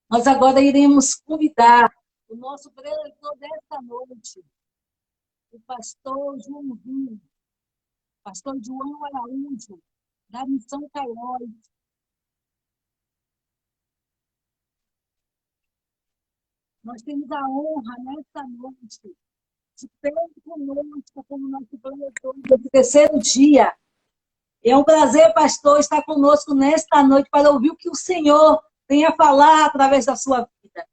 Nós agora iremos convidar o nosso preletor desta noite, o pastor João Araújo, da Missão Cairóis. Nós temos a honra, nesta noite, de ter conosco como nosso preletor desse terceiro dia. É um prazer, pastor, estar conosco nesta noite para ouvir o que o Senhor tem a falar através da sua vida.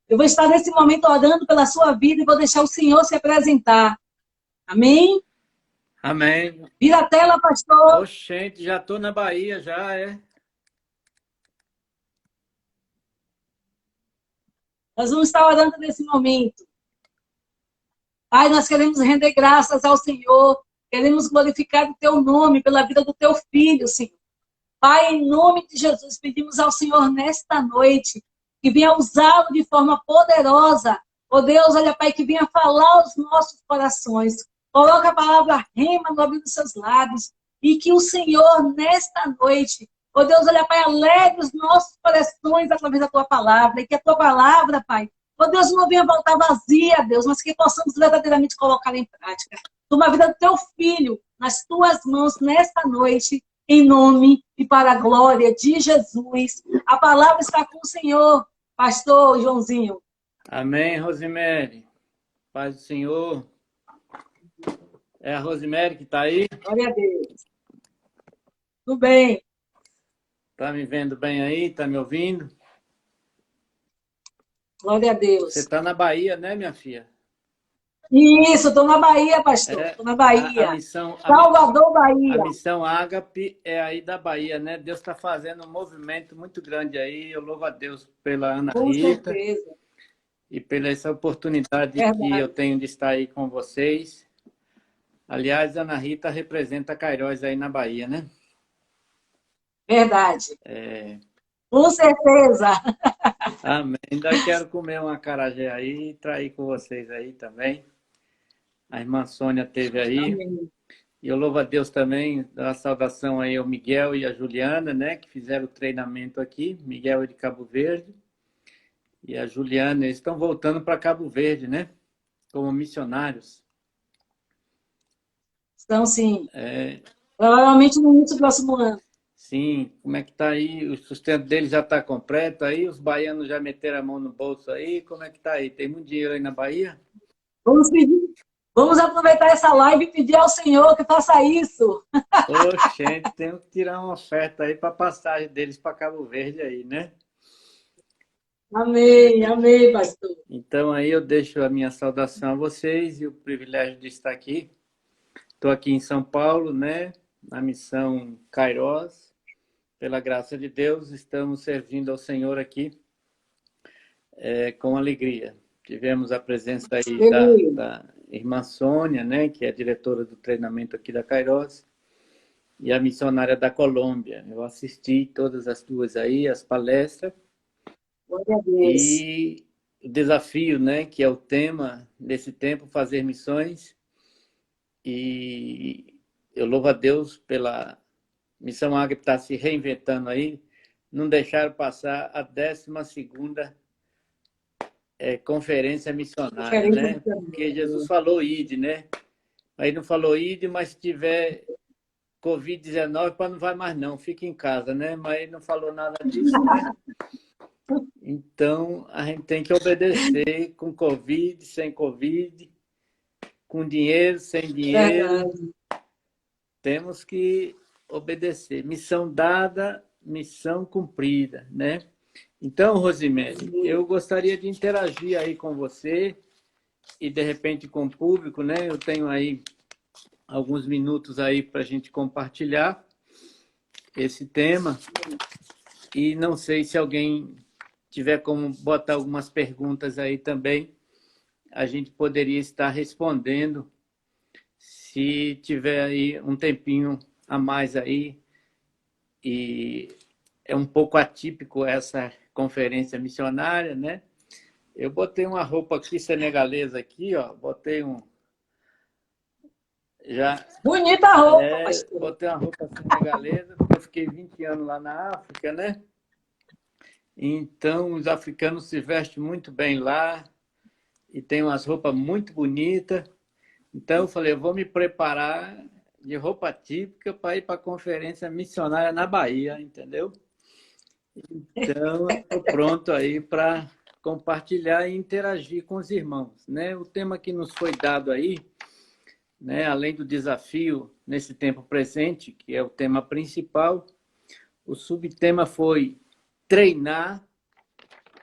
Eu vou estar nesse momento orando pela sua vida e vou deixar o Senhor se apresentar. Amém? Amém. Vira a tela, pastor. Oxente, já estou na Bahia, já é. Nós vamos estar orando nesse momento. Pai, nós queremos render graças ao Senhor. Queremos glorificar o teu nome pela vida do teu filho, Senhor. Pai, em nome de Jesus, pedimos ao Senhor nesta noite que venha usá-lo de forma poderosa. Oh Deus, olha, Pai, que venha falar aos nossos corações. Coloca a palavra rema no ouvido dos seus lábios. E que o Senhor, nesta noite, oh Deus, olha, Pai, alegre os nossos corações através da tua palavra. E que a tua palavra, Pai, oh Deus, não venha voltar vazia, Deus, mas que possamos verdadeiramente colocá-la em prática. Toma a vida do teu filho nas tuas mãos nesta noite, em nome e para a glória de Jesus. A palavra está com o Senhor, pastor Joãozinho. Amém, Rosemary. Paz do Senhor. É a Rosemary que está aí? Glória a Deus. Tudo bem. Está me vendo bem aí? Está me ouvindo? Glória a Deus. Você está na Bahia, né, minha filha? Isso, estou na Bahia, pastor. Estou na Bahia. Salvador, Bahia. A missão Ágape é aí da Bahia, né? Deus está fazendo um movimento muito grande aí. Eu louvo a Deus pela Ana Com Rita. certeza. E pela essa oportunidade que eu tenho de estar aí com vocês. Aliás, Ana Rita representa Cairóis aí na Bahia, né? Verdade. Com certeza. Amém. Ainda quero comer uma acarajé aí e trair com vocês aí também. A irmã Sônia teve aí. Amém. E eu louvo a Deus também, dar a saudação aí ao Miguel e a Juliana, né? Que fizeram o treinamento aqui. Miguel é de Cabo Verde. E a Juliana, eles estão voltando para Cabo Verde, né? Como missionários. Então, sim. Provavelmente no início do próximo ano. Sim, como é que está aí? O sustento deles já está completo aí? Os baianos já meteram a mão no bolso aí? Como é que está aí? Tem muito dinheiro aí na Bahia? Vamos aproveitar essa live e pedir ao Senhor que faça isso. Oxente, temos que tirar uma oferta aí para a passagem deles para Cabo Verde aí, né? Amém, amém, pastor. Então aí eu deixo a minha saudação a vocês e o privilégio de estar aqui. Estou aqui em São Paulo, né? Na missão Kairos. Pela graça de Deus, estamos servindo ao Senhor aqui com alegria. Tivemos a presença aí da irmã Sônia, né, que é diretora do treinamento aqui da Kairos, e a missionária da Colômbia. Eu assisti todas as duas aí, as palestras. Glória a Deus. E o desafio, né, que é o tema desse tempo, fazer missões. E eu louvo a Deus pela Missão Ágape está se reinventando aí, não deixaram passar a 12ª conferência missionária, né? Porque Jesus falou ide, né? Aí não falou ide, mas se tiver Covid-19, para não vai mais não, fica em casa, né? Mas ele não falou nada disso, né? Então, a gente tem que obedecer com Covid, sem Covid, com dinheiro, sem dinheiro. Temos que obedecer. Missão dada, missão cumprida, né? Então, Rosemary, eu gostaria de interagir aí com você e, de repente, com o público, né? Eu tenho aí alguns minutos aí para a gente compartilhar esse tema e não sei se alguém tiver como botar algumas perguntas aí também, a gente poderia estar respondendo se tiver aí um tempinho a mais aí. E é um pouco atípico essa conferência missionária, né? Eu botei uma roupa aqui senegalesa aqui, ó. Botei Bonita a roupa, pastor. Botei uma roupa senegalesa, porque eu fiquei 20 anos lá na África, né? Então, os africanos se vestem muito bem lá e tem umas roupas muito bonitas. Então, eu falei, eu vou me preparar de roupa típica para ir para a conferência missionária na Bahia, entendeu? Então, estou pronto aí para compartilhar e interagir com os irmãos, né? O tema que nos foi dado aí, né, além do desafio nesse tempo presente, que é o tema principal, o subtema foi treinar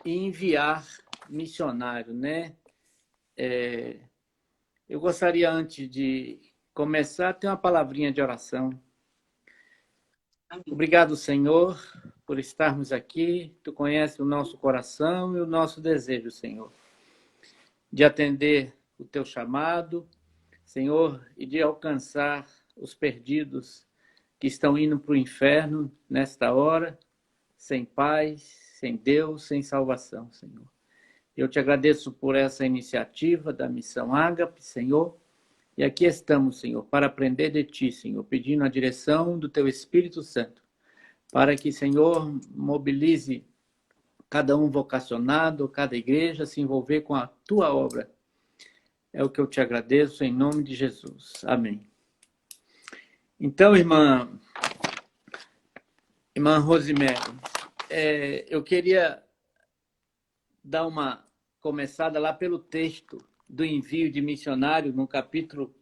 e enviar missionário, né? Eu gostaria, antes de começar, ter uma palavrinha de oração. Obrigado, Senhor, por estarmos aqui. Tu conheces o nosso coração e o nosso desejo, Senhor, de atender o teu chamado, Senhor, e de alcançar os perdidos que estão indo para o inferno nesta hora, sem paz, sem Deus, sem salvação, Senhor. Eu te agradeço por essa iniciativa da Missão Ágape, Senhor, e aqui estamos, Senhor, para aprender de Ti, Senhor, pedindo a direção do Teu Espírito Santo, para que, Senhor, mobilize cada um vocacionado, cada igreja, a se envolver com a Tua obra. É o que eu te agradeço, em nome de Jesus. Amém. Então, irmã Rosemary, eu queria dar uma começada lá pelo texto do envio de missionário, no capítulo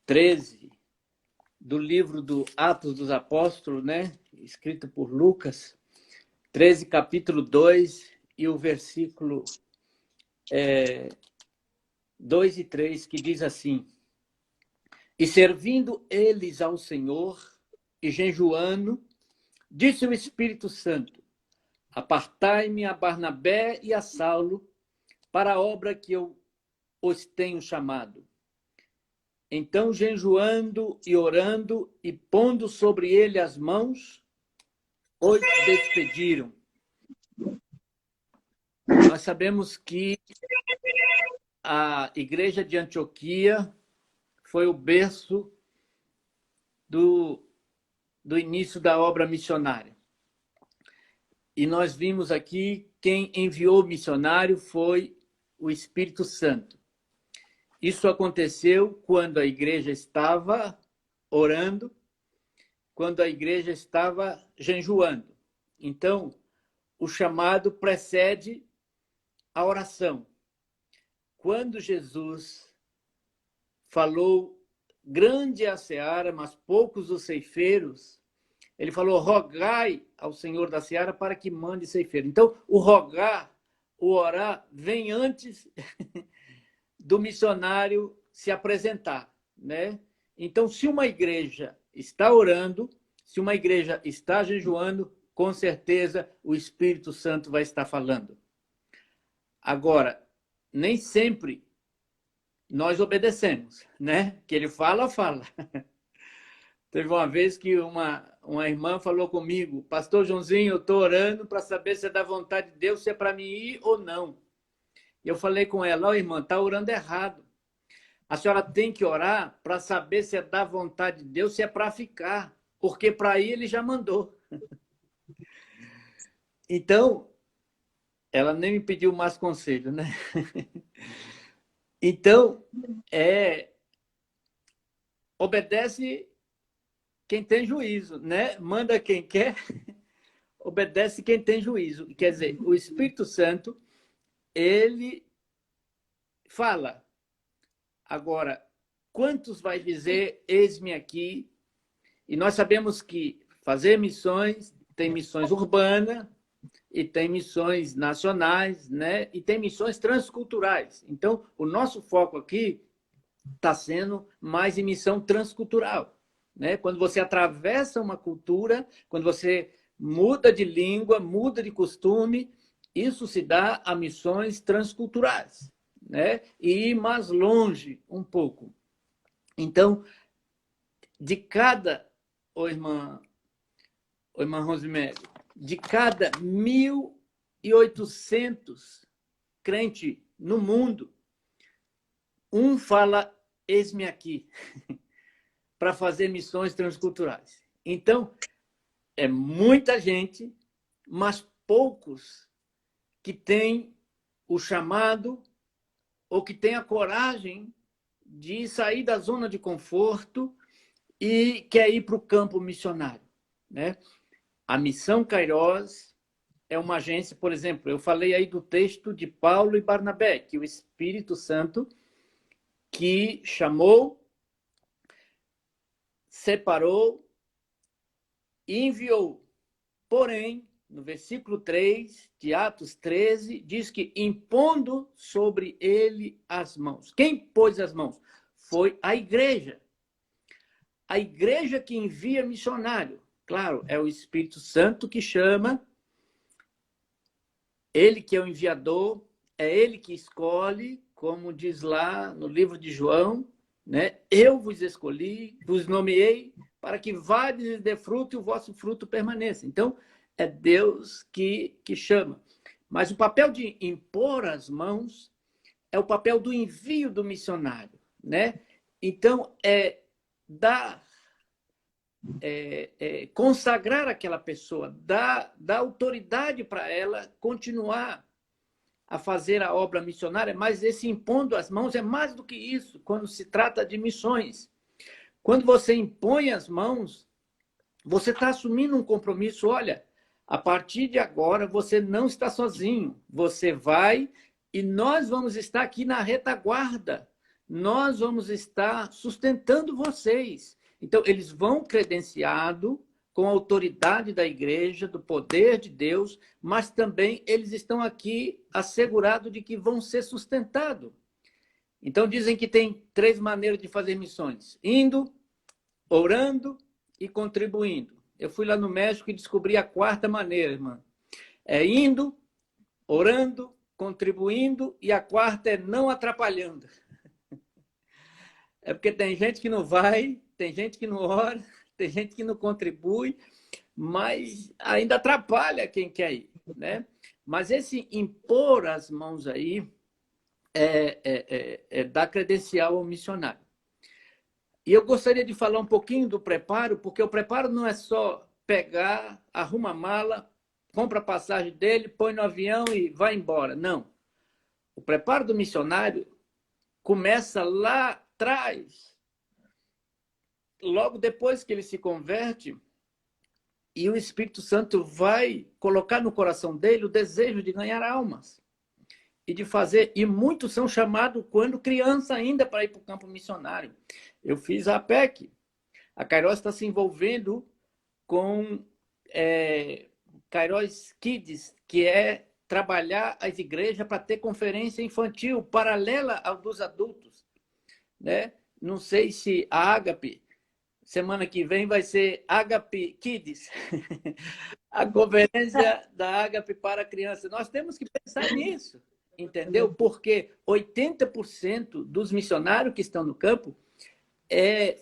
13 do livro do Atos dos Apóstolos, né? Escrito por Lucas, 13, capítulo 2, e o versículo 2 e 3, que diz assim: E servindo eles ao Senhor e jejuando, disse o Espírito Santo: Apartai-me a Barnabé e a Saulo para a obra que eu os tenho chamado. Então, jejuando e orando e pondo sobre ele as mãos, os despediram. Nós sabemos que a igreja de Antioquia foi o berço do início da obra missionária. E nós vimos aqui quem enviou o missionário foi o Espírito Santo. Isso aconteceu quando a igreja estava orando, quando a igreja estava jejuando. Então, o chamado precede a oração. Quando Jesus falou, grande é a seara, mas poucos os ceifeiros, ele falou, rogai ao Senhor da seara para que mande ceifeiro. Então, o rogar, o orar, vem antes do missionário se apresentar, né? Então, se uma igreja está orando, se uma igreja está jejuando, com certeza o Espírito Santo vai estar falando. Agora, nem sempre nós obedecemos, né? Que ele fala, fala. Teve uma vez que uma irmã falou comigo, pastor Joãozinho, eu estou orando para saber se é da vontade de Deus, se é para mim ir ou não. E eu falei com ela, irmã, está orando errado. A senhora tem que orar para saber se é da vontade de Deus, se é para ficar. Porque para ir ele já mandou. Então, ela nem me pediu mais conselho, né? Então, obedece quem tem juízo, né? Manda quem quer, obedece quem tem juízo. Quer dizer, o Espírito Santo, ele fala. Agora, quantos vai dizer, eis-me aqui? E nós sabemos que fazer missões, tem missões urbanas, e tem missões nacionais, né? E tem missões transculturais. Então, o nosso foco aqui está sendo mais em missão transcultural, né? Quando você atravessa uma cultura, quando você muda de língua, muda de costume, isso se dá a missões transculturais, né? E ir mais longe um pouco. Então, de cada, irmã Rosemary, de cada 1.800 crentes no mundo, um fala, eis-me aqui, para fazer missões transculturais. Então, é muita gente, mas poucos que têm o chamado ou que têm a coragem de sair da zona de conforto e quer ir para o campo missionário, né? A Missão Kairos é uma agência, por exemplo, eu falei aí do texto de Paulo e Barnabé, que o Espírito Santo que chamou, separou e enviou. Porém, no versículo 3 de Atos 13, diz que impondo sobre ele as mãos. Quem pôs as mãos? Foi a igreja. A igreja que envia missionário. Claro, é o Espírito Santo que chama, ele que é o enviador, é ele que escolhe, como diz lá no livro de João, né? Eu vos escolhi, vos nomeei, para que vades e dê fruto e o vosso fruto permaneça. Então, é Deus que chama. Mas o papel de impor as mãos é o papel do envio do missionário, né? Então, dar, consagrar aquela pessoa, dar autoridade para ela continuar a fazer a obra missionária, mas esse impondo as mãos é mais do que isso, quando se trata de missões. Quando você impõe as mãos, você está assumindo um compromisso. Olha, a partir de agora você não está sozinho. Você vai e nós vamos estar aqui na retaguarda. Nós vamos estar sustentando vocês. Então, eles vão credenciado com a autoridade da igreja, do poder de Deus, mas também eles estão aqui assegurados de que vão ser sustentados. Então, dizem que tem 3 maneiras de fazer missões: indo, orando e contribuindo. Eu fui lá no México e descobri a 4ª maneira, irmã. É indo, orando, contribuindo, e a 4ª é não atrapalhando. É porque tem gente que não vai, tem gente que não ora, tem gente que não contribui, mas ainda atrapalha quem quer ir, né? Mas esse impor as mãos aí é dar credencial ao missionário. E eu gostaria de falar um pouquinho do preparo, porque o preparo não é só pegar, arruma a mala, compra a passagem dele, põe no avião e vai embora. Não. O preparo do missionário começa lá atrás, logo depois que ele se converte, e o Espírito Santo vai colocar no coração dele o desejo de ganhar almas e de fazer. E muitos são chamados quando criança ainda para ir para o campo missionário. Eu fiz a APEC. A Kairos está se envolvendo com Kairos Kids, que é trabalhar as igrejas para ter conferência infantil paralela ao dos adultos, né? Não sei se a Ágape, semana que vem, vai ser Ágape Kids, a conferência da Ágape para crianças. Nós temos que pensar nisso, entendeu? Porque 80% dos missionários que estão no campo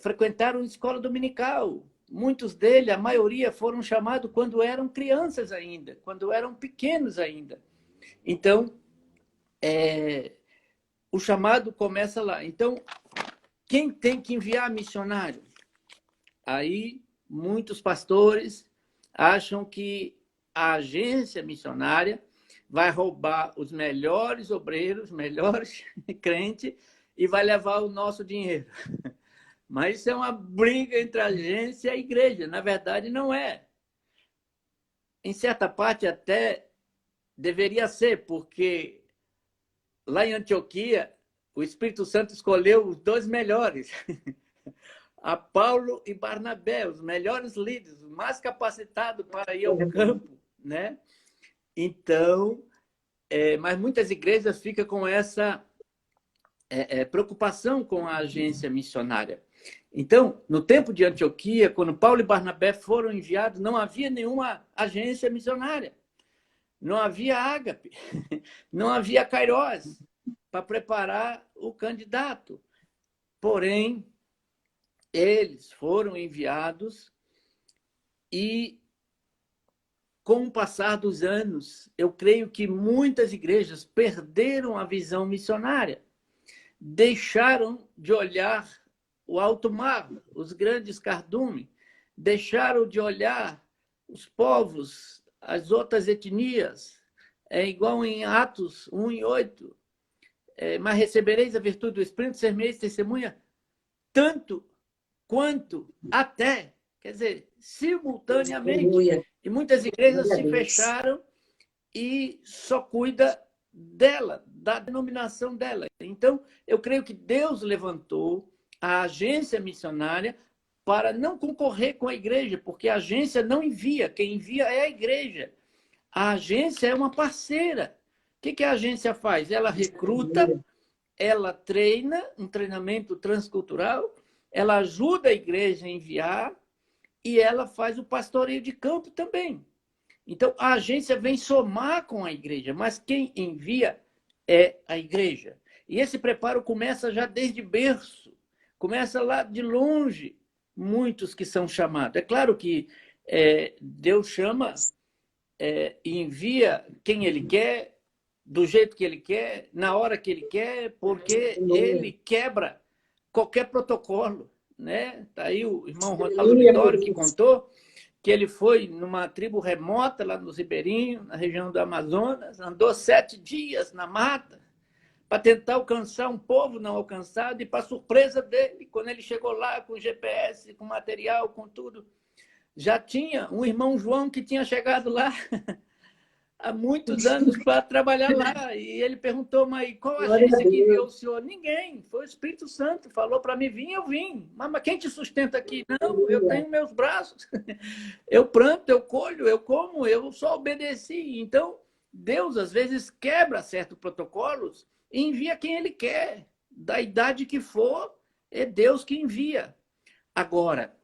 frequentaram escola dominical. Muitos deles, a maioria, foram chamados quando eram crianças ainda, quando eram pequenos ainda. Então, o chamado começa lá. Então, quem tem que enviar missionário? Aí, muitos pastores acham que a agência missionária vai roubar os melhores obreiros, melhores crentes, e vai levar o nosso dinheiro. Mas isso é uma briga entre a agência e a igreja. Na verdade, não é. Em certa parte, até deveria ser, porque lá em Antioquia, o Espírito Santo escolheu os 2 melhores. A Paulo e Barnabé, os melhores líderes, os mais capacitados para ir ao campo, né? Então, mas muitas igrejas ficam com essa preocupação com a agência missionária. Então, no tempo de Antioquia, quando Paulo e Barnabé foram enviados, não havia nenhuma agência missionária. Não havia Ágape, não havia Kairos para preparar o candidato. Porém, eles foram enviados e, com o passar dos anos, eu creio que muitas igrejas perderam a visão missionária. Deixaram de olhar o alto mar, os grandes cardumes, deixaram de olhar os povos as outras etnias. É igual em Atos 1:8. Mas recebereis a virtude do Espírito, sereis testemunha, tanto quanto até, quer dizer, simultaneamente. Aleluia. E muitas igrejas Glória a se Deus. fecharam e só cuida dela, da denominação dela. Então, eu creio que Deus levantou a agência missionária para não concorrer com a igreja, porque a agência não envia, quem envia é a igreja. A agência é uma parceira. O que a agência faz? Ela recruta, ela treina, um treinamento transcultural, ela ajuda a igreja a enviar e ela faz o pastoreio de campo também. Então, a agência vem somar com a igreja, mas quem envia é a igreja. E esse preparo começa já desde berço, começa lá de longe, muitos que são chamados. É claro que Deus chama e envia quem Ele quer, do jeito que Ele quer, na hora que Ele quer, porque Ele quebra qualquer protocolo. Né? Tá aí o irmão Ronaldo Lidório que contou que ele foi numa tribo remota, lá nos Ribeirinhos, na região do Amazonas, andou 7 dias na mata para tentar alcançar um povo não alcançado, e para surpresa dele, quando ele chegou lá com GPS, com material, com tudo, já tinha um irmão João que tinha chegado lá há muitos anos para trabalhar lá. E ele perguntou, mas qual agência que enviou o senhor? Ninguém, foi o Espírito Santo, falou para mim vir, eu vim. Mas quem te sustenta aqui? Não, eu tenho meus braços, eu planto, eu colho, eu como, eu só obedeci. Então, Deus às vezes quebra certos protocolos e envia quem Ele quer, da idade que for, é Deus que envia. Agora,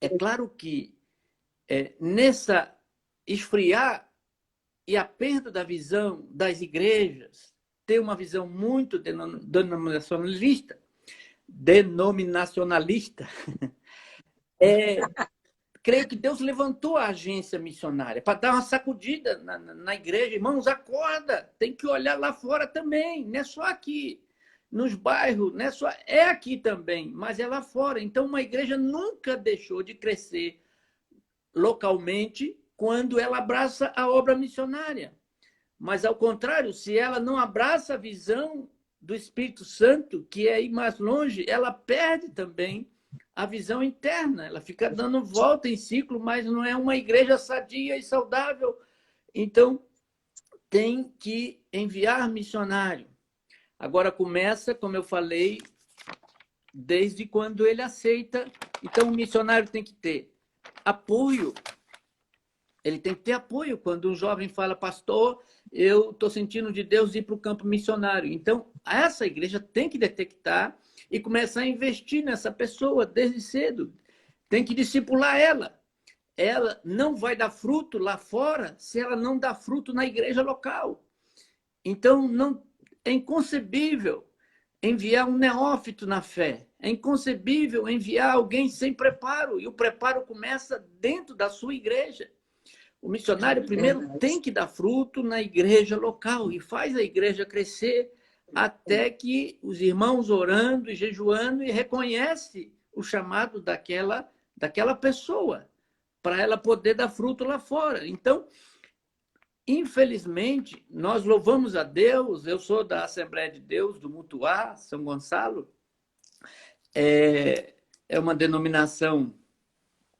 é claro que nessa esfriar e a perda da visão das igrejas, ter uma visão muito denominacionalista, creio que Deus levantou a agência missionária para dar uma sacudida na igreja. Irmãos, acorda, tem que olhar lá fora também, não é só aqui, nos bairros, não é só, é aqui também, mas é lá fora. Então, uma igreja nunca deixou de crescer localmente quando ela abraça a obra missionária. Mas, ao contrário, se ela não abraça a visão do Espírito Santo, que é ir mais longe, ela perde também a visão interna. Ela fica dando volta em ciclo, mas não é uma igreja sadia e saudável. Então, tem que enviar missionário. Agora começa, como eu falei, desde quando ele aceita. Então, o missionário tem que ter apoio. Ele tem que ter apoio. Quando um jovem fala, pastor, eu estou sentindo de Deus ir para o campo missionário. Então, essa igreja tem que detectar e começar a investir nessa pessoa desde cedo. Tem que discipular ela. Ela não vai dar fruto lá fora se ela não dá fruto na igreja local. Então, não é inconcebível enviar um neófito na fé. É inconcebível enviar alguém sem preparo. E o preparo começa dentro da sua igreja. O missionário primeiro tem que dar fruto na igreja local e faz a igreja crescer até que os irmãos orando e jejuando e reconhece o chamado daquela pessoa para ela poder dar fruto lá fora. Então, infelizmente, nós louvamos a Deus. Eu sou da Assembleia de Deus do Mutuá, São Gonçalo. É uma denominação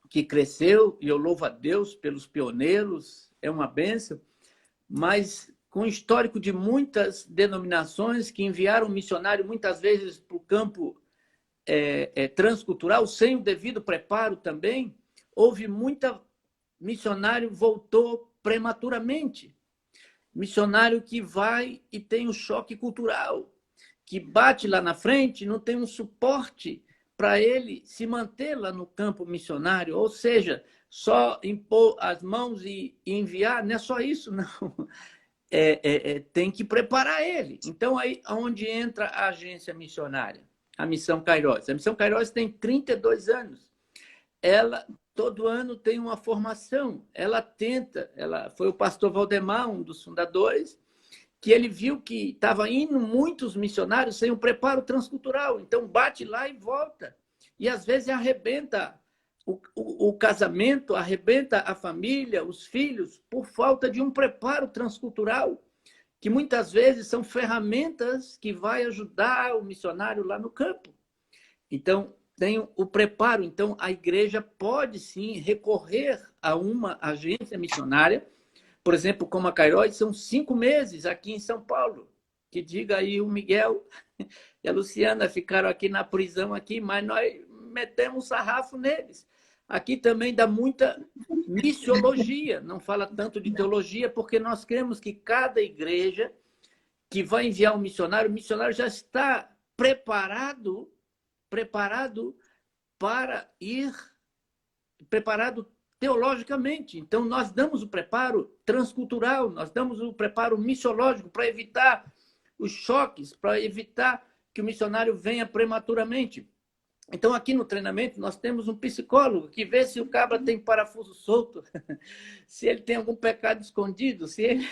que cresceu, e eu louvo a Deus pelos pioneiros, é uma bênção, mas com histórico de muitas denominações que enviaram missionário muitas vezes para o campo transcultural, sem o devido preparo também, houve muita missionário voltou prematuramente. Missionário que vai e tem um choque cultural, que bate lá na frente, não tem um suporte para ele se manter lá no campo missionário, ou seja, só impor as mãos e enviar, não é só isso, não. Tem que preparar ele. Então, aí onde entra a agência missionária, a Missão Kairos. A Missão Kairos tem 32 anos. Ela, todo ano, tem uma formação. Ela foi o pastor Valdemar, um dos fundadores, que ele viu que estava indo muitos missionários sem um preparo transcultural. Então, bate lá e volta. E, às vezes, arrebenta o casamento arrebenta a família, os filhos, por falta de um preparo transcultural, que muitas vezes são ferramentas que vai ajudar o missionário lá no campo. Então, tem o preparo. Então, a igreja pode, sim, recorrer a uma agência missionária, por exemplo, como a Kairos, são 5 meses aqui em São Paulo. Que diga aí o Miguel e a Luciana ficaram aqui na prisão, aqui, mas nós metemos sarrafo neles. Aqui também dá muita missiologia, não fala tanto de teologia, porque nós cremos que cada igreja que vai enviar um missionário, o missionário já está preparado para ir, preparado teologicamente. Então, nós damos o preparo transcultural, nós damos o preparo missiológico para evitar os choques, para evitar que o missionário venha prematuramente. Então, aqui no treinamento, nós temos um psicólogo que vê se o cabra tem parafuso solto, se ele tem algum pecado escondido, se ele...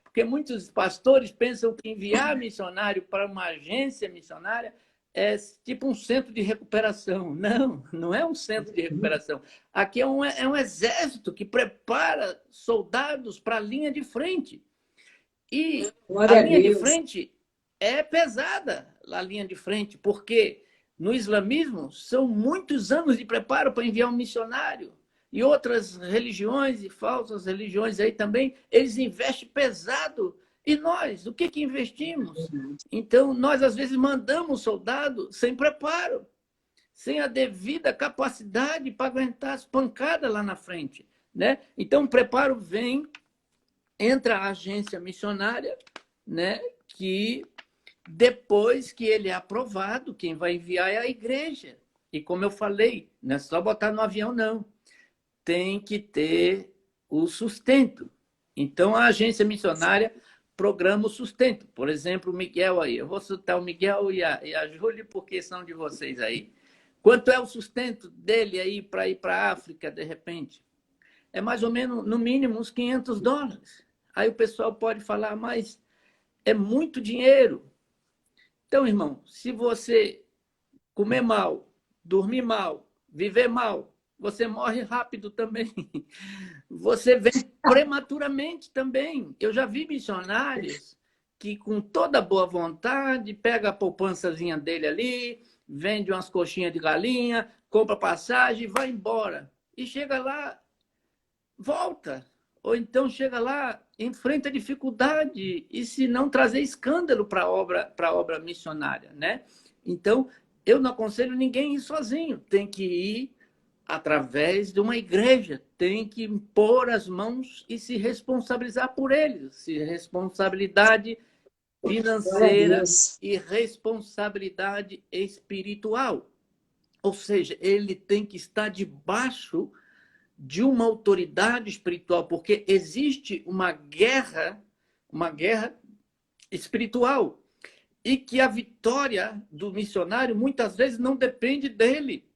porque muitos pastores pensam que enviar missionário para uma agência missionária é tipo um centro de recuperação. Não, não é um centro de recuperação. Aqui é um exército que prepara soldados para a linha de frente. E a linha de frente é pesada, a linha de frente, porque no islamismo são muitos anos de preparo para enviar um missionário. E outras religiões e falsas religiões aí também, eles investem pesado. E nós, o que investimos? Então, nós às vezes mandamos soldado sem preparo, sem a devida capacidade para aguentar as pancadas lá na frente, né? Então, o preparo vem, entra a agência missionária, né? Que depois que ele é aprovado, quem vai enviar é a igreja. E como eu falei, não é só botar no avião, não. Tem que ter o sustento. Então, a agência missionária programa o sustento. Por exemplo, o Miguel aí. Eu vou citar o Miguel e a Júlia, porque são de vocês aí. Quanto é o sustento dele aí para ir para a África, de repente? É mais ou menos, no mínimo, uns $500. Aí o pessoal pode falar, mas é muito dinheiro. Então, irmão, se você comer mal, dormir mal, viver mal, você morre rápido também. Você vem prematuramente também. Eu já vi missionários que, com toda boa vontade, pega a poupançazinha dele ali, vende umas coxinhas de galinha, compra passagem, vai embora. E chega lá, volta. Ou então chega lá, enfrenta dificuldade, e se não trazer escândalo para a obra missionária, né? Então, eu não aconselho ninguém a ir sozinho. Tem que ir através de uma igreja, tem que impor as mãos e se responsabilizar por eles. Responsabilidade financeira e responsabilidade espiritual. Ou seja, ele tem que estar debaixo de uma autoridade espiritual, porque existe uma guerra espiritual, e que a vitória do missionário muitas vezes não depende dele,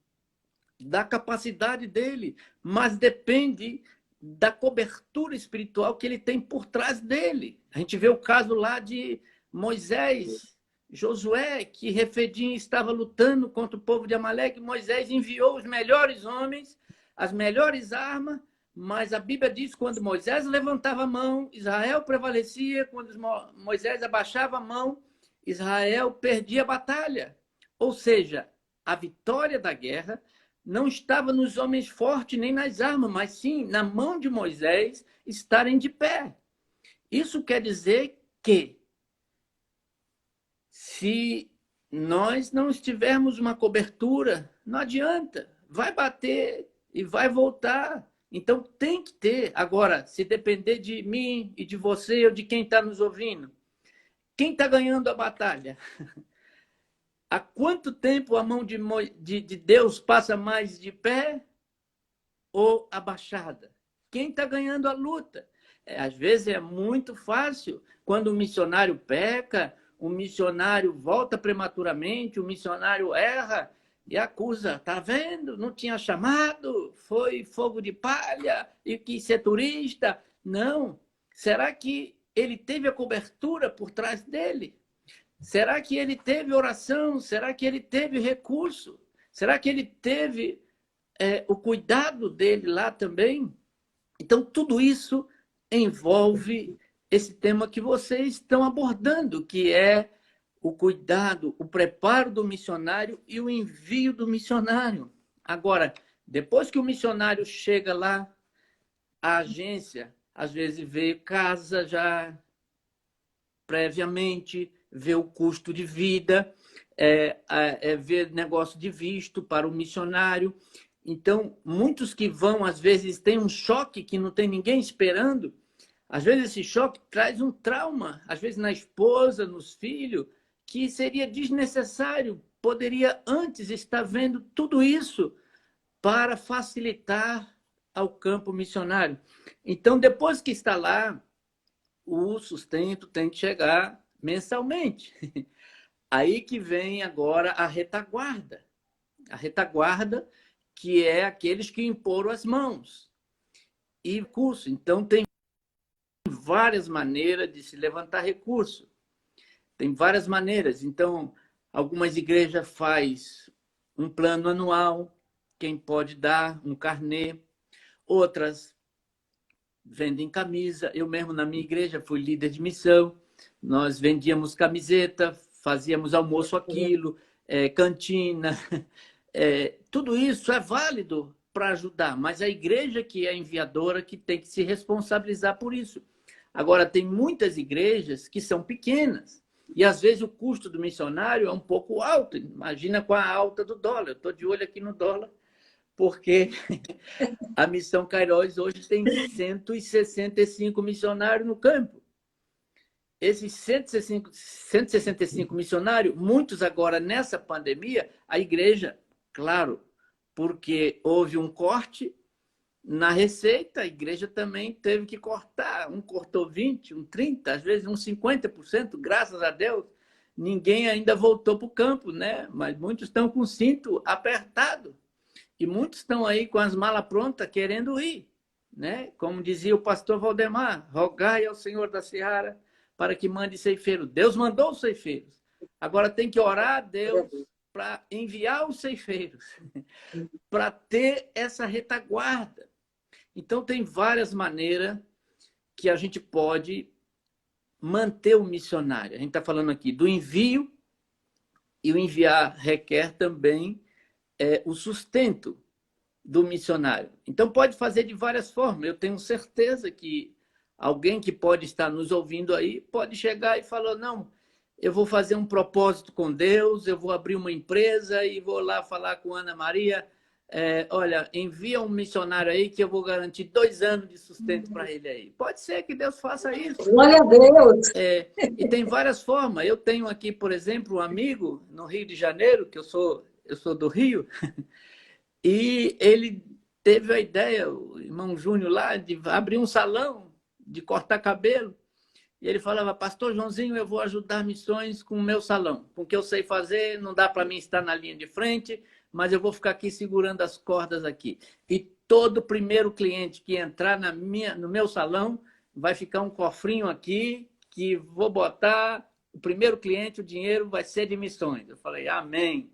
da capacidade dele, mas depende da cobertura espiritual que ele tem por trás dele. A gente vê o caso lá de Moisés, Josué, que Refidim estava lutando contra o povo de Amaleque. Moisés enviou os melhores homens, as melhores armas, mas a Bíblia diz que quando Moisés levantava a mão, Israel prevalecia. Quando Moisés abaixava a mão, Israel perdia a batalha. Ou seja, a vitória da guerra não estava nos homens fortes nem nas armas, mas sim na mão de Moisés estarem de pé. Isso quer dizer que, se nós não tivermos uma cobertura, não adianta, vai bater e vai voltar. Então tem que ter. Agora, se depender de mim e de você ou de quem está nos ouvindo, quem está ganhando a batalha? Há quanto tempo a mão de Deus passa mais de pé ou abaixada? Quem está ganhando a luta? Às vezes é muito fácil. Quando o missionário peca, o missionário volta prematuramente, o missionário erra e acusa. Está vendo? Não tinha chamado, foi fogo de palha e quis ser turista. Não. Será que ele teve a cobertura por trás dele? Será que ele teve oração? Será que ele teve recurso? Será que ele teve o cuidado dele lá também. Então, tudo isso envolve esse tema que vocês estão abordando, que é o cuidado, o preparo do missionário e o envio do missionário. Agora, depois que o missionário chega lá, a agência, às vezes, vê casa já previamente, vê o custo de vida, vê negócio de visto para o missionário. Então, muitos que vão, às vezes, têm um choque que não tem ninguém esperando. Às vezes, esse choque traz um trauma, às vezes, na esposa, nos filhos, que seria desnecessário. Poderia antes estar vendo tudo isso para facilitar ao campo missionário. Então, depois que está lá, o sustento tem que chegar mensalmente. Aí que vem agora a retaguarda. A retaguarda, que é aqueles que imporam as mãos. E recurso. Então, tem várias maneiras de se levantar recurso. Tem várias maneiras. Então, algumas igrejas fazem um plano anual, quem pode dar um carnê. Outras vendem camisa. Eu mesmo, na minha igreja, fui líder de missão. Nós vendíamos camiseta, fazíamos almoço aquilo, cantina. Tudo isso é válido para ajudar, mas a igreja que é enviadora que tem que se responsabilizar por isso. Agora, tem muitas igrejas que são pequenas e, às vezes, o custo do missionário é um pouco alto. Imagina com a alta do dólar. Eu estou de olho aqui no dólar, porque a Missão Kairos hoje tem 165 missionários no campo. Esses 165 missionários, muitos agora nessa pandemia, a igreja, claro, porque houve um corte na receita, a igreja também teve que cortar. Um cortou 20%, um 30%, às vezes um 50%, graças a Deus. Ninguém ainda voltou para o campo, né? Mas muitos estão com o cinto apertado. E muitos estão aí com as malas prontas, querendo ir, né? Como dizia o pastor Valdemar, rogai ao Senhor da Seara para que mande ceifeiros. Deus mandou os ceifeiros. Agora tem que orar a Deus para enviar os ceifeiros, para ter essa retaguarda. Então, tem várias maneiras que a gente pode manter o missionário. A gente está falando aqui do envio, e o enviar requer também o sustento do missionário. Então, pode fazer de várias formas. Eu tenho certeza que alguém que pode estar nos ouvindo aí pode chegar e falar, não, eu vou fazer um propósito com Deus, eu vou abrir uma empresa e vou lá falar com Ana Maria, olha, envia um missionário aí que eu vou garantir 2 anos de sustento para ele aí. Pode ser que Deus faça isso. Glória a Deus! E tem várias formas. Eu tenho aqui, por exemplo, um amigo no Rio de Janeiro, que eu sou do Rio, e ele teve a ideia, o irmão Júnior lá, de abrir um salão de cortar cabelo. E ele falava, pastor Joãozinho, eu vou ajudar missões com o meu salão. Com o que eu sei fazer, não dá para mim estar na linha de frente, mas eu vou ficar aqui segurando as cordas aqui. E todo primeiro cliente que entrar no meu salão, vai ficar um cofrinho aqui, que vou botar, o primeiro cliente, o dinheiro vai ser de missões. Eu falei, amém.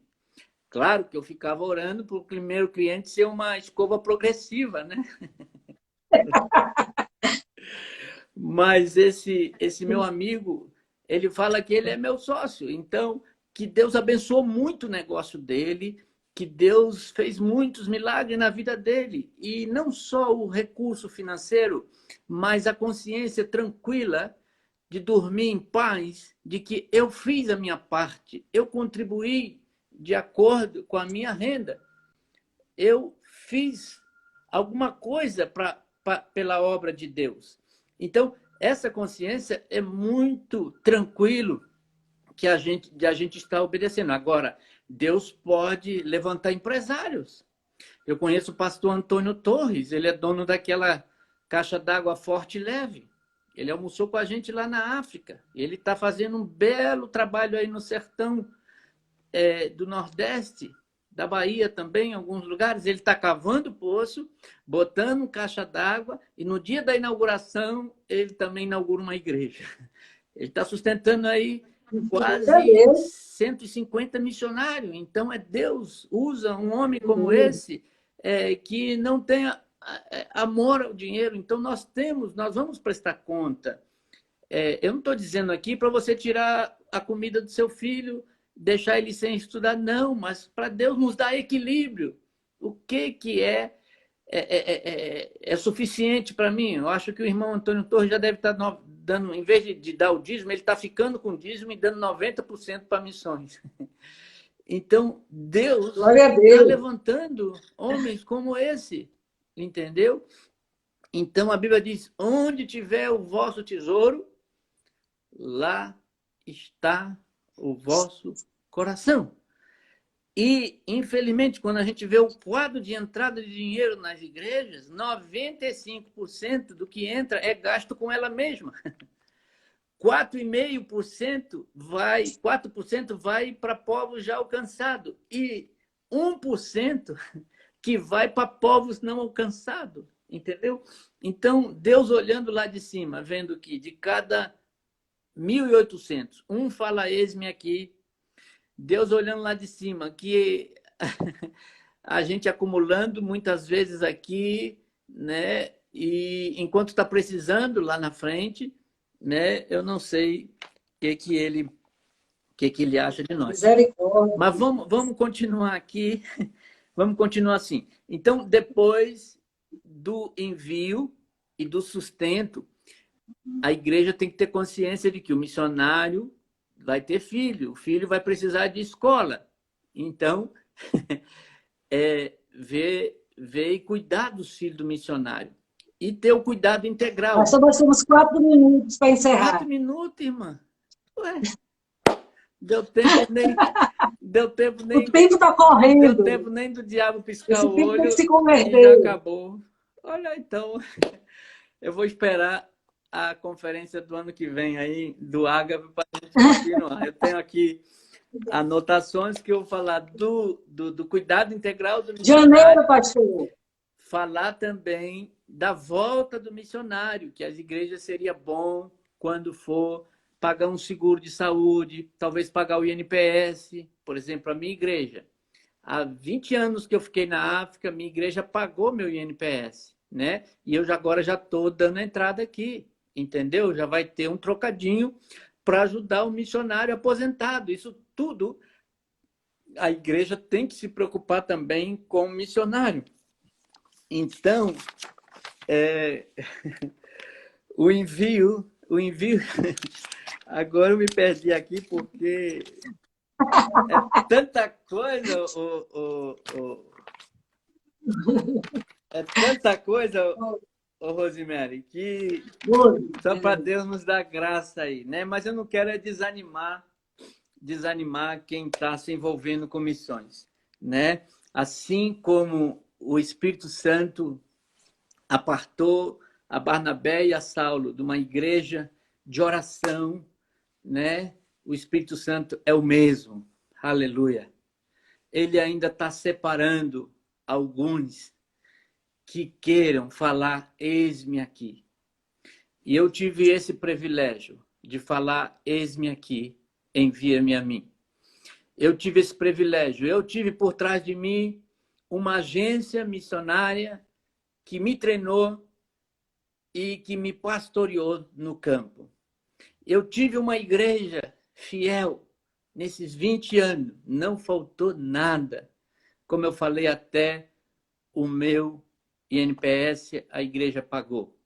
Claro que eu ficava orando para o primeiro cliente ser uma escova progressiva, né? Mas esse meu amigo, ele fala que ele é meu sócio. Então, que Deus abençoou muito o negócio dele, que Deus fez muitos milagres na vida dele. E não só o recurso financeiro, mas a consciência tranquila de dormir em paz, de que eu fiz a minha parte, eu contribuí de acordo com a minha renda. Eu fiz alguma coisa pela obra de Deus. Então, essa consciência é muito tranquilo que a gente está obedecendo. Agora, Deus pode levantar empresários. Eu conheço o pastor Antônio Torres, ele é dono daquela caixa d'água Forte e Leve. Ele almoçou com a gente lá na África. Ele está fazendo um belo trabalho aí no sertão do Nordeste, da Bahia também, em alguns lugares. Ele está cavando poço, botando caixa d'água, e no dia da inauguração, ele também inaugura uma igreja. Ele está sustentando aí quase 150 missionários. Então, Deus usa um homem como esse que não tenha amor ao dinheiro. Então, nós vamos prestar conta. Eu não estou dizendo aqui para você tirar a comida do seu filho, deixar ele sem estudar, não, mas para Deus nos dar equilíbrio. O que é suficiente para mim? Eu acho que o irmão Antônio Torres já deve estar dando, em vez de dar o dízimo, ele está ficando com o dízimo e dando 90% para missões. Então, Deus está levantando homens como esse, entendeu? Então, a Bíblia diz, onde tiver o vosso tesouro, lá está o vosso coração. E, infelizmente, quando a gente vê o quadro de entrada de dinheiro nas igrejas, 95% do que entra é gasto com ela mesma. 4% vai para povos já alcançados e 1% que vai para povos não alcançados, entendeu? Então, Deus olhando lá de cima, vendo que de cada 1.800, um fala eis-me aqui, Deus olhando lá de cima, que a gente acumulando muitas vezes aqui, né? E enquanto está precisando lá na frente, né? Eu não sei o que ele acha de nós. Mas vamos continuar aqui. Vamos continuar assim. Então, depois do envio e do sustento, a igreja tem que ter consciência de que o missionário vai ter filho, o filho vai precisar de escola. Então, ver e cuidar dos filhos do missionário. E ter o cuidado integral. Nós temos 4 minutos para encerrar. 4 minutos, irmã? Ué, deu tempo nem... O tempo está correndo. Deu tempo nem do diabo piscar o olho tem que se converter. E já acabou. Olha, então, eu vou esperar a conferência do ano que vem aí, do Ágape, para a gente continuar. Eu tenho aqui anotações que eu vou falar do cuidado integral do missionário. Janeiro, pastor. Falar também da volta do missionário, que as igrejas seria bom quando for pagar um seguro de saúde, talvez pagar o INPS, por exemplo, a minha igreja. Há 20 anos que eu fiquei na África, minha igreja pagou meu INPS, né? E eu agora já estou dando entrada aqui, entendeu? Já vai ter um trocadinho para ajudar o missionário aposentado. Isso tudo, a igreja tem que se preocupar também com o missionário. Então, o envio... Agora eu me perdi aqui porque é tanta coisa, é tanta coisa, Rosemary, que só para Deus nos dar graça aí, né? Mas eu não quero desanimar quem está se envolvendo com missões, né? Assim como o Espírito Santo apartou a Barnabé e a Saulo de uma igreja de oração, né? O Espírito Santo é o mesmo. Aleluia. Ele ainda está separando alguns que queiram falar, eis-me aqui. E eu tive esse privilégio de falar, eis-me aqui, envia-me a mim. Eu tive esse privilégio. Eu tive por trás de mim uma agência missionária que me treinou e que me pastoreou no campo. Eu tive uma igreja fiel nesses 20 anos. Não faltou nada. Como eu falei, até o meu INPS a igreja pagou.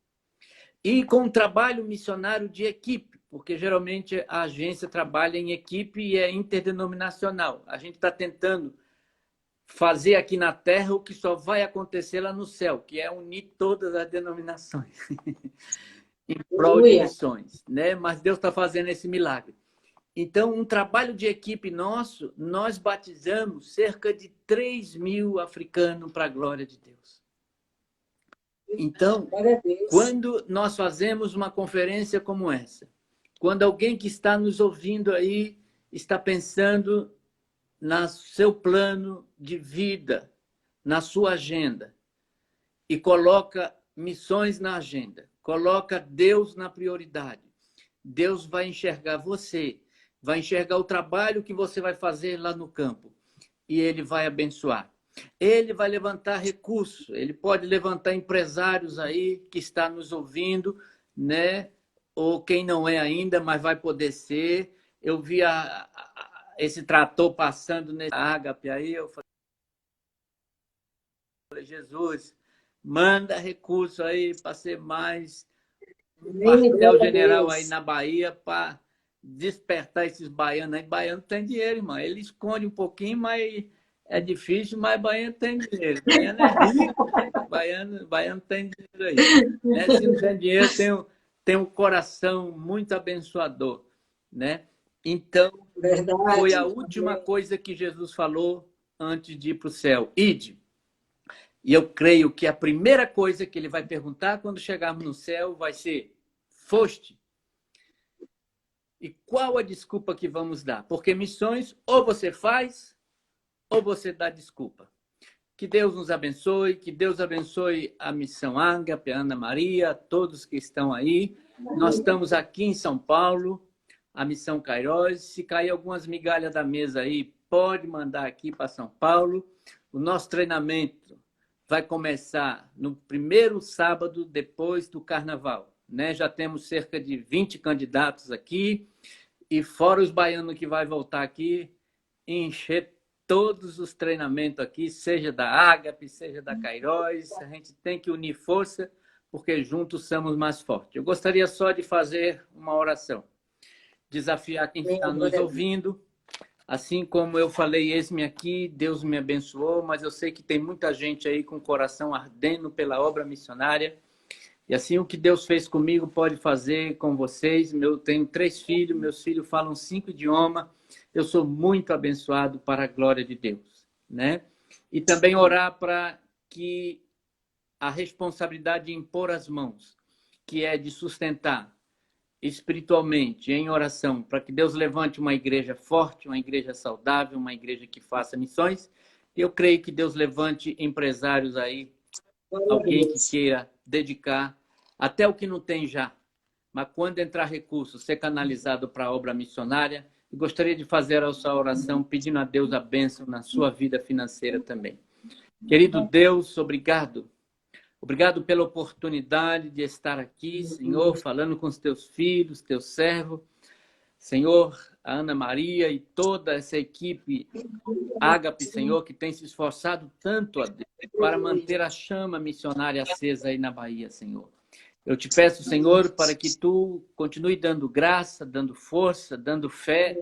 E com o trabalho missionário de equipe, porque geralmente a agência trabalha em equipe e é interdenominacional. A gente está tentando fazer aqui na Terra o que só vai acontecer lá no céu, que é unir todas as denominações. Em prol de missões, né? Mas Deus está fazendo esse milagre. Então, um trabalho de equipe nosso, nós batizamos cerca de 3.000 africanos para a glória de Deus. Então, quando nós fazemos uma conferência como essa, quando alguém que está nos ouvindo aí está pensando no seu plano de vida, na sua agenda, e coloca missões na agenda, coloca Deus na prioridade, Deus vai enxergar você, vai enxergar o trabalho que você vai fazer lá no campo e Ele vai abençoar. Ele vai levantar recursos, ele pode levantar empresários aí que está nos ouvindo, né? Ou quem não é ainda, mas vai poder ser. Eu vi esse trator passando nesse ágape aí, eu falei, Jesus, manda recurso aí para ser mais um quartel-general aí na Bahia para despertar esses baianos aí. Baiano tem dinheiro, irmão. Ele esconde um pouquinho, mas é difícil, mas baiano tem dinheiro. Baiano é rico, né? Baiano tem dinheiro aí. Né? Se não tem dinheiro, tem um coração muito abençoador. Né? Então, foi a última coisa que Jesus falou antes de ir para o céu. Ide. E eu creio que a primeira coisa que ele vai perguntar quando chegarmos no céu vai ser: foste? E qual a desculpa que vamos dar? Porque missões ou você faz ou você dá desculpa. Que Deus nos abençoe, que Deus abençoe a Missão Ágape, a Ana Maria, todos que estão aí. Nós estamos aqui em São Paulo, a Missão Cairós. Se cair algumas migalhas da mesa aí, pode mandar aqui para São Paulo. O nosso treinamento vai começar no primeiro sábado depois do Carnaval. Né? Já temos cerca de 20 candidatos aqui, e fora os baianos que vai voltar aqui, encher todos os treinamentos aqui, seja da Ágape, seja da Cairós. A gente tem que unir força, porque juntos somos mais fortes. Eu gostaria só de fazer uma oração. Desafiar quem está nos ouvindo. Assim como eu falei, eis-me aqui, Deus me abençoou, mas eu sei que tem muita gente aí com o coração ardendo pela obra missionária. E assim o que Deus fez comigo pode fazer com vocês. Eu tenho 3 filhos, meus filhos falam 5 idiomas. Eu sou muito abençoado para a glória de Deus, né? E também orar para que a responsabilidade de impor as mãos, que é de sustentar espiritualmente, em oração, para que Deus levante uma igreja forte, uma igreja saudável, uma igreja que faça missões. Eu creio que Deus levante empresários aí, alguém que queira dedicar até o que não tem já, mas quando entrar recurso, ser canalizado para a obra missionária. Eu gostaria de fazer a sua oração pedindo a Deus a bênção na sua vida financeira também. Querido Deus, obrigado. Obrigado pela oportunidade de estar aqui, Senhor, falando com os teus filhos, teus servos. Senhor, a Ana Maria e toda essa equipe Ágape, Senhor, que tem se esforçado tanto a Deus para manter a chama missionária acesa aí na Bahia, Senhor. Eu te peço, Senhor, para que tu continue dando graça, dando força, dando fé,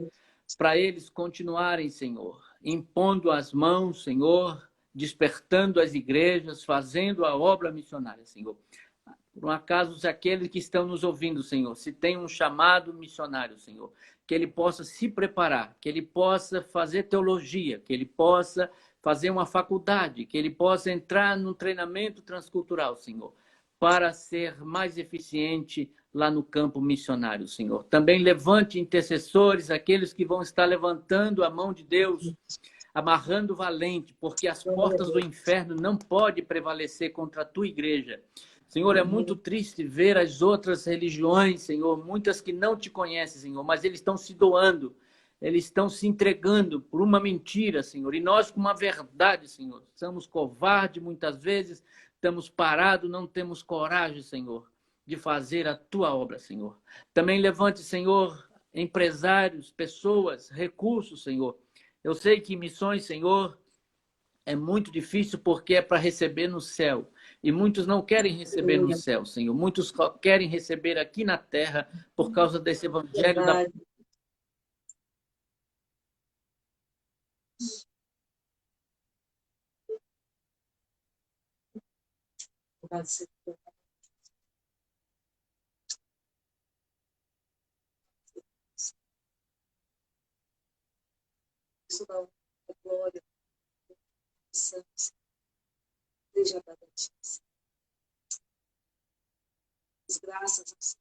para eles continuarem, Senhor, impondo as mãos, Senhor, despertando as igrejas, fazendo a obra missionária, Senhor. Por um acaso, se aqueles que estão nos ouvindo, Senhor, se tem um chamado missionário, Senhor, que ele possa se preparar, que ele possa fazer teologia, que ele possa fazer uma faculdade, que ele possa entrar num treinamento transcultural, Senhor, para ser mais eficiente lá no campo missionário, Senhor. Também levante intercessores, aqueles que vão estar levantando a mão de Deus, amarrando valente, porque as portas do inferno não podem prevalecer contra a tua igreja. Senhor, é muito triste ver as outras religiões, Senhor, muitas que não te conhecem, Senhor, mas eles estão se doando, eles estão se entregando por uma mentira, Senhor, e nós com uma verdade, Senhor. Somos covardes muitas vezes, estamos parados, não temos coragem, Senhor, de fazer a tua obra, Senhor. Também levante, Senhor, empresários, pessoas, recursos, Senhor. Eu sei que missões, Senhor, é muito difícil porque é para receber no céu. E muitos não querem receber no céu, Senhor. Muitos querem receber aqui na terra por causa desse evangelho da... Glória, seja graças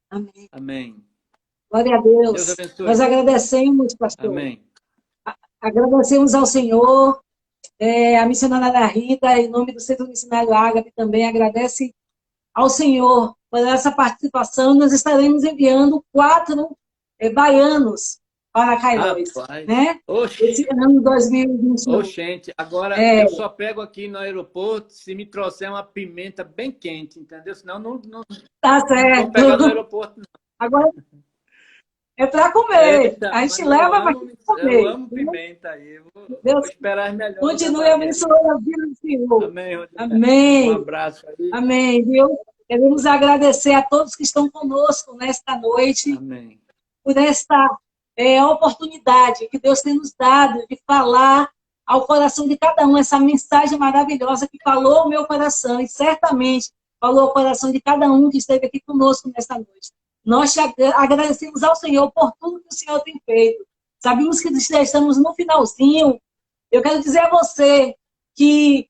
Amém. Amém. Glória a Deus Deus. abençoe. Nós agradecemos, pastor. Amém. Agradecemos ao Senhor, a missionária Rita, em nome do Centro Missionário Ágape, também agradece ao Senhor por essa participação. Nós estaremos enviando 4 baianos para Cailós, Rapaz. né? Oxe. Esse ano 2021. Oxente, agora eu só pego aqui no aeroporto se me trouxer uma pimenta bem quente, entendeu? Senão não Tá certo. vou pegar no aeroporto, não. Agora é para comer. Eita, a gente mas leva para comer. eu amo pimenta aí. Vou Deus esperar as melhores. continue abençoando a vida do Senhor. Amém. Amém. Um abraço aí. Amém, viu? Queremos agradecer a todos que estão conosco nesta noite. Amém. Por esta oportunidade que Deus tem nos dado de falar ao coração de cada um, essa mensagem maravilhosa que falou ao meu coração e certamente falou ao coração de cada um que esteve aqui conosco nesta noite. Nós te agradecemos ao Senhor por tudo que o Senhor tem feito. Sabemos que já estamos no finalzinho. Eu quero dizer a você que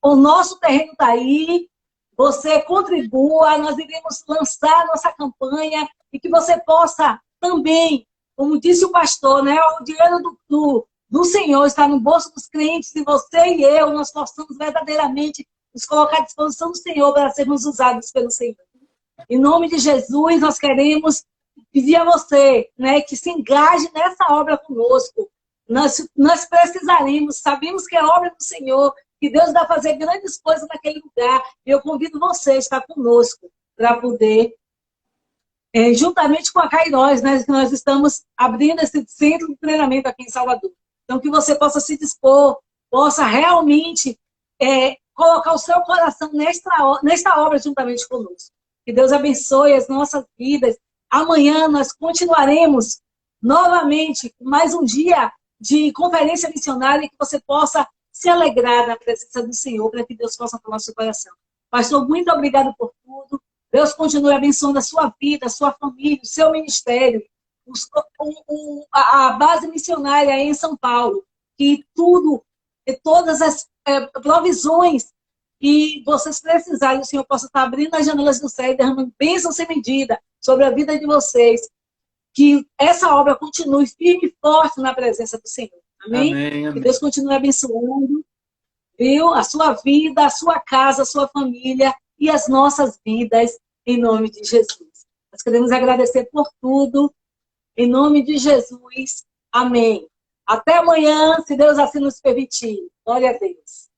o nosso terreno está aí, você contribua, nós iremos lançar nossa campanha e que você possa também, como disse o pastor, né, o dinheiro do Senhor está no bolso dos crentes e você e eu, nós possamos verdadeiramente nos colocar à disposição do Senhor para sermos usados pelo Senhor. Em nome de Jesus, nós queremos pedir a você, né, que se engaje nessa obra conosco. Nós precisaremos, sabemos que é obra do Senhor, que Deus vai fazer grandes coisas naquele lugar. E eu convido você a estar conosco para poder, juntamente com a Cairós, né, que nós estamos abrindo esse centro de treinamento aqui em Salvador. Então, que você possa se dispor, possa realmente colocar o seu coração nesta obra juntamente conosco. Que Deus abençoe as nossas vidas. Amanhã nós continuaremos novamente com mais um dia de conferência missionária, que você possa se alegrar na presença do Senhor, para que Deus possa falar no seu coração. Pastor, muito obrigado por tudo. Deus continue abençoando a sua vida, a sua família, o seu ministério, a base missionária aí em São Paulo. Que todas as provisões que vocês precisarem, o Senhor possa estar abrindo as janelas do céu e derramando bênção sem medida sobre a vida de vocês. Que essa obra continue firme e forte na presença do Senhor. Amém? Amém. Que Deus continue abençoando, viu? A sua vida, a sua casa, a sua família e as nossas vidas, em nome de Jesus. Nós queremos agradecer por tudo, em nome de Jesus. Amém. Até amanhã, se Deus assim nos permitir. Glória a Deus.